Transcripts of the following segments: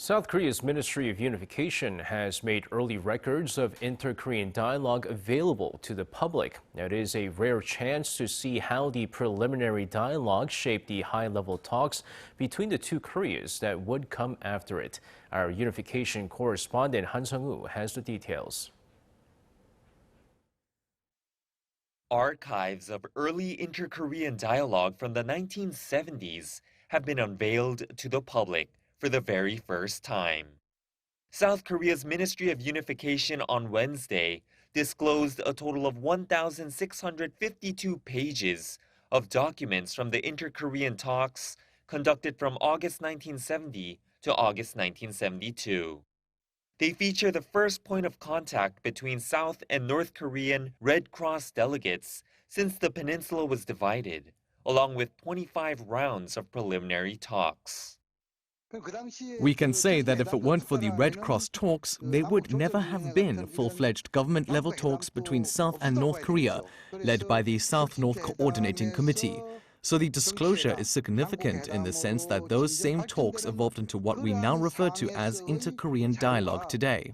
South Korea's Ministry of Unification has made early records of inter-Korean dialogue available to the public. Now, it is a rare chance to see how the preliminary dialogue shaped the high-level talks between the two Koreas that would come after it. Our Unification correspondent Han Seong-woo has the details. Archives of early inter-Korean dialogue from the 1970s have been unveiled to the public for the very first time. South Korea's Ministry of Unification on Wednesday disclosed a total of 1,652 pages of documents from the inter-Korean talks conducted from August 1970 to August 1972. They feature the first point of contact between South and North Korean Red Cross delegates since the peninsula was divided, along with 25 rounds of preliminary talks. We can say that if it weren't for the Red Cross talks, there would never have been full-fledged government-level talks between South and North Korea, led by the South-North Coordinating Committee. So the disclosure is significant in the sense that those same talks evolved into what we now refer to as inter-Korean dialogue today.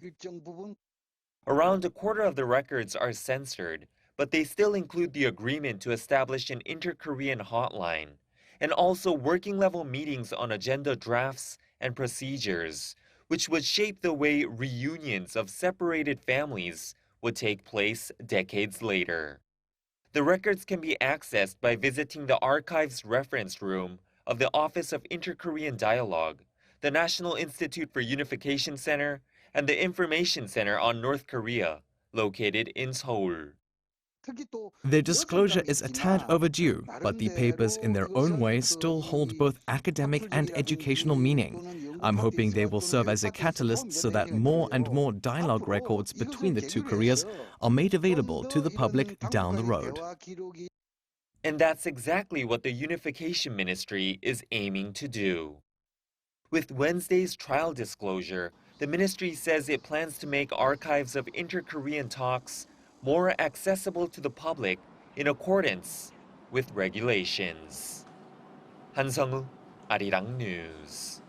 Around a quarter of the records are censored, but they still include the agreement to establish an inter-Korean hotline, and also working-level meetings on agenda drafts and procedures, which would shape the way reunions of separated families would take place decades later. The records can be accessed by visiting the Archives Reference Room of the Office of Inter-Korean Dialogue, the National Institute for Unification Center, and the Information Center on North Korea, located in Seoul. Their disclosure is a tad overdue, but the papers in their own way still hold both academic and educational meaning. I'm hoping they will serve as a catalyst so that more and more dialogue records between the two Koreas are made available to the public down the road. And that's exactly what the Unification Ministry is aiming to do. With Wednesday's trial disclosure, the ministry says it plans to make archives of inter-Korean talks more accessible to the public in accordance with regulations. Han Seong-woo, Arirang News.